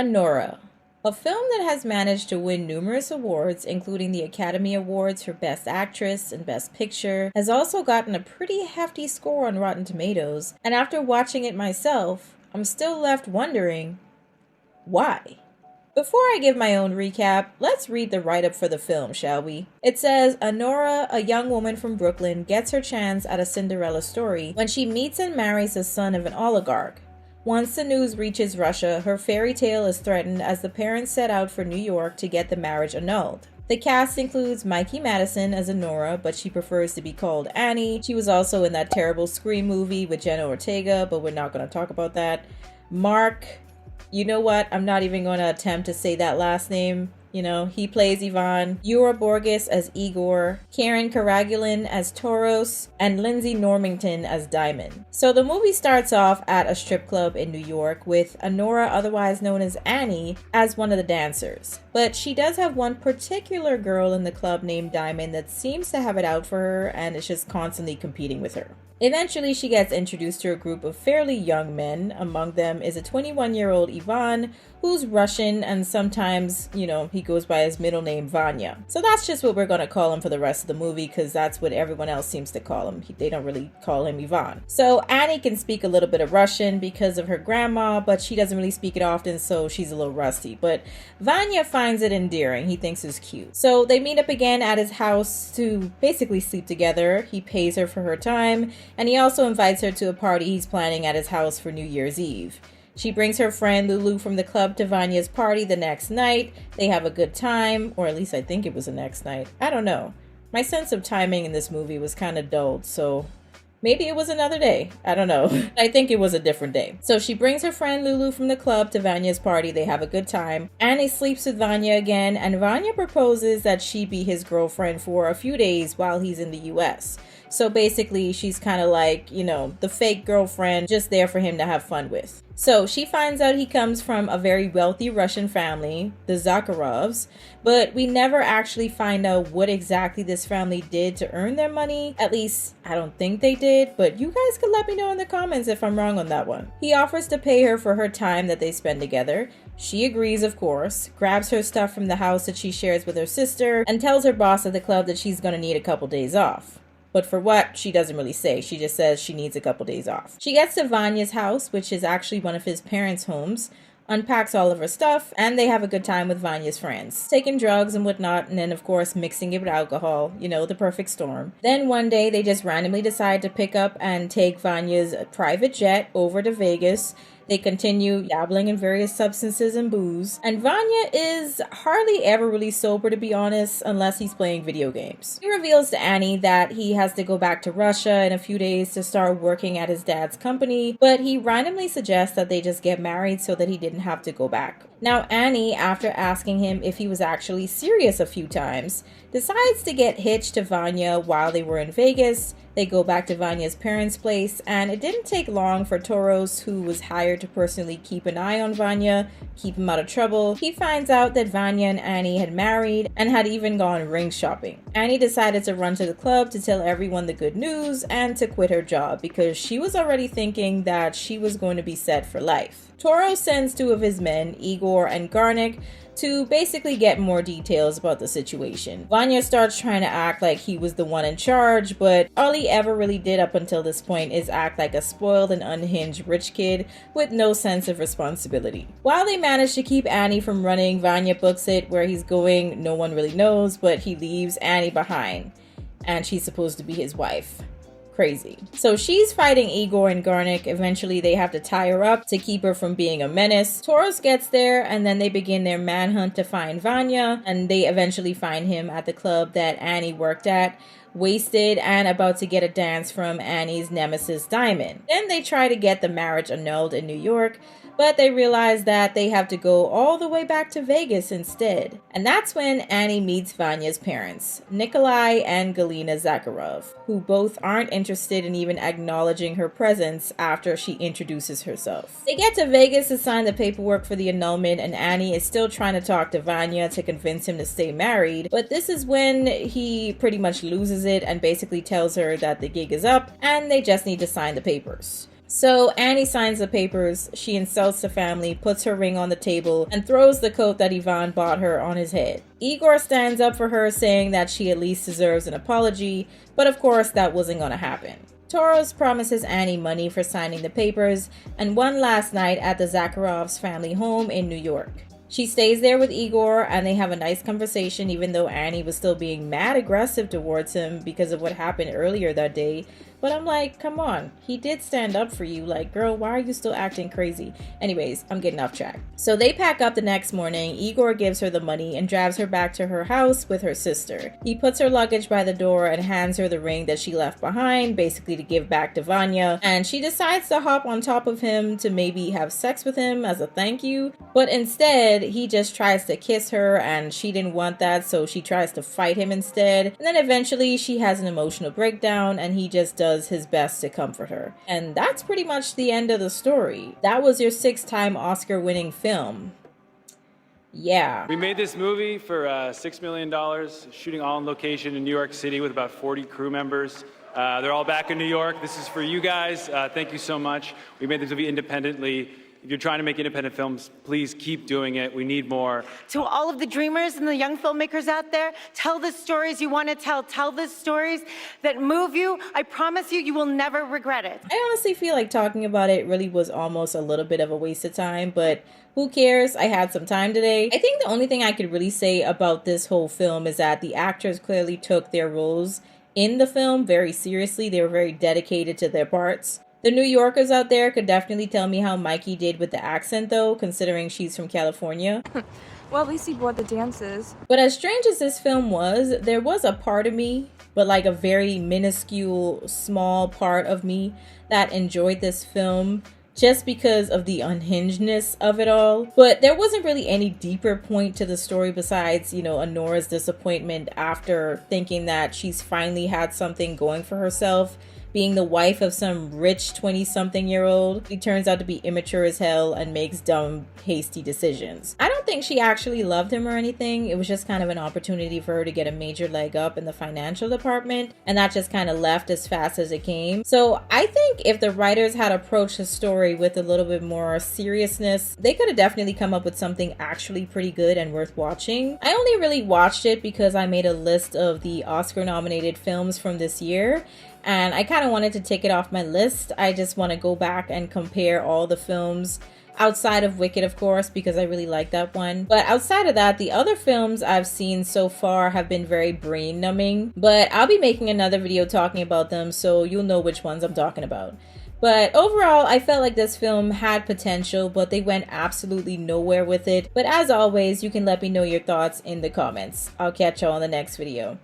Anora, a film that has managed to win numerous awards, including the Academy Awards for Best Actress and Best Picture, has also gotten a pretty hefty score on Rotten Tomatoes, and after watching it myself, I'm still left wondering, why? Before I give my own recap, let's read the write-up for the film, shall we? It says, Anora, a young woman from Brooklyn, gets her chance at a Cinderella story when she meets and marries the son of an oligarch. Once the news reaches Russia, her fairy tale is threatened as the parents set out for New York to get the marriage annulled. The cast includes Mikey Madison as Anora, but she prefers to be called Annie. She was also in that terrible Scream movie with Jenna Ortega, but we're not going to talk about that. Mark, you know what? I'm not even going to attempt to say that last name. You know, he plays Ivan, Yura Borges as Igor, Karen Karagulin as Toros, and Lindsay Normington as Diamond. So the movie starts off at a strip club in New York with Anora, otherwise known as Annie, as one of the dancers. But she does have one particular girl in the club named Diamond that seems to have it out for her and is just constantly competing with her. Eventually, she gets introduced to a group of fairly young men. Among them is a 21-year-old Ivan, who's Russian, and sometimes, he goes by his middle name, Vanya. So that's just what we're going to call him for the rest of the movie, because that's what everyone else seems to call him. They don't really call him Ivan. So Annie can speak a little bit of Russian because of her grandma, but she doesn't really speak it often, so she's a little rusty. But Vanya finds it endearing. He thinks it's cute. So they meet up again at his house to basically sleep together. He pays her for her time, and he also invites her to a party he's planning at his house for New Year's Eve. She brings her friend Lulu from the club to Vanya's party the next night. They have a good time, or at least I think it was the next night. I don't know. My sense of timing in this movie was kind of dulled, so maybe it was another day. I don't know. I think it was a different day. So she brings her friend Lulu from the club to Vanya's party. They have a good time. Annie sleeps with Vanya again, and Vanya proposes that she be his girlfriend for a few days while he's in the US. So basically, she's kind of like, the fake girlfriend, just there for him to have fun with. So she finds out he comes from a very wealthy Russian family, the Zakharovs, but we never actually find out what exactly this family did to earn their money. At least, I don't think they did, but you guys could let me know in the comments if I'm wrong on that one. He offers to pay her for her time that they spend together. She agrees, of course, grabs her stuff from the house that she shares with her sister, and tells her boss at the club that she's gonna need a couple days off. But for what, she doesn't really say. She just says she needs a couple days off. She gets to Vanya's house, which is actually one of his parents' homes, unpacks all of her stuff, and they have a good time with Vanya's friends, taking drugs and whatnot, and then of course mixing it with alcohol, the perfect storm. Then one day they just randomly decide to pick up and take Vanya's private jet over to Vegas. They continue dabbling in various substances and booze, and Vanya is hardly ever really sober, to be honest, unless he's playing video games. He reveals to Annie that he has to go back to Russia in a few days to start working at his dad's company, but he randomly suggests that they just get married so that he didn't have to go back. Now Annie, after asking him if he was actually serious a few times, decides to get hitched to Vanya while they were in Vegas. They go back to Vanya's parents' place, and it didn't take long for Toros, who was hired to personally keep an eye on Vanya, keep him out of trouble. He finds out that Vanya and Annie had married and had even gone ring shopping. Annie decided to run to the club to tell everyone the good news and to quit her job because she was already thinking that she was going to be set for life. Toro sends two of his men, Igor and Garnik, to basically get more details about the situation. Vanya starts trying to act like he was the one in charge, but all he ever really did up until this point is act like a spoiled and unhinged rich kid with no sense of responsibility. While they manage to keep Annie from running, Vanya books it. Where he's going, no one really knows, but he leaves Annie behind, and she's supposed to be his wife. Crazy. So she's fighting Igor and Garnik. Eventually they have to tie her up to keep her from being a menace. Toros gets there, and then they begin their manhunt to find Vanya, and they eventually find him at the club that Annie worked at, wasted and about to get a dance from Annie's nemesis Diamond. Then they try to get the marriage annulled in New York, but they realize that they have to go all the way back to Vegas instead. And that's when Annie meets Vanya's parents, Nikolai and Galina Zakharov, who both aren't interested in even acknowledging her presence after she introduces herself. They get to Vegas to sign the paperwork for the annulment, and Annie is still trying to talk to Vanya to convince him to stay married, but this is when he pretty much loses it and basically tells her that the gig is up and they just need to sign the papers. So Annie signs the papers, she insults the family, puts her ring on the table, and throws the coat that Ivan bought her on his head. Igor stands up for her, saying that she at least deserves an apology, but of course that wasn't gonna happen. Toros promises Annie money for signing the papers, and one last night at the Zakharovs' family home in New York. She stays there with Igor, and they have a nice conversation, even though Annie was still being mad aggressive towards him because of what happened earlier that day. But I'm like, come on, he did stand up for you. Like, girl, why are you still acting crazy? Anyways, I'm getting off track. So they pack up the next morning. Igor gives her the money and drives her back to her house with her sister. He puts her luggage by the door and hands her the ring that she left behind, basically to give back to Vanya. And she decides to hop on top of him to maybe have sex with him as a thank you. But instead, he just tries to kiss her, and she didn't want that, so she tries to fight him instead. And then eventually she has an emotional breakdown, and he just does his best to comfort her. And that's pretty much the end of the story. That was your 6-time Oscar-winning film. Yeah. We made this movie for $6 million, shooting all on location in New York City with about 40 crew members. They're all back in New York. This is for you guys. Thank you so much. We made this movie independently. If you're trying to make independent films, please keep doing it. We need more. To all of the dreamers and the young filmmakers out there, tell the stories you want to tell. Tell the stories that move you. I promise you, you will never regret it. I honestly feel like talking about it really was almost a little bit of a waste of time, but who cares? I had some time today. I think the only thing I could really say about this whole film is that the actors clearly took their roles in the film very seriously. They were very dedicated to their parts. The New Yorkers out there could definitely tell me how Mikey did with the accent though, considering she's from California. Well, at least he brought the dances. But as strange as this film was, there was a part of me, but like a very minuscule, small part of me that enjoyed this film just because of the unhingedness of it all. But there wasn't really any deeper point to the story besides, you know, Anora's disappointment after thinking that she's finally had something going for herself, being the wife of some rich 20-something-year-old. He turns out to be immature as hell and makes dumb, hasty decisions. I don't think she actually loved him or anything. It was just kind of an opportunity for her to get a major leg up in the financial department, and that just kind of left as fast as it came. So I think if the writers had approached the story with a little bit more seriousness, they could have definitely come up with something actually pretty good and worth watching. I only really watched it because I made a list of the Oscar-nominated films from this year, and I kind of wanted to take it off my list. I just want to go back and compare all the films outside of Wicked, of course, because I really like that one. But outside of that, the other films I've seen so far have been very brain numbing. But I'll be making another video talking about them, so you'll know which ones I'm talking about. But overall, I felt like this film had potential, but they went absolutely nowhere with it. But as always, you can let me know your thoughts in the comments. I'll catch y'all in the next video.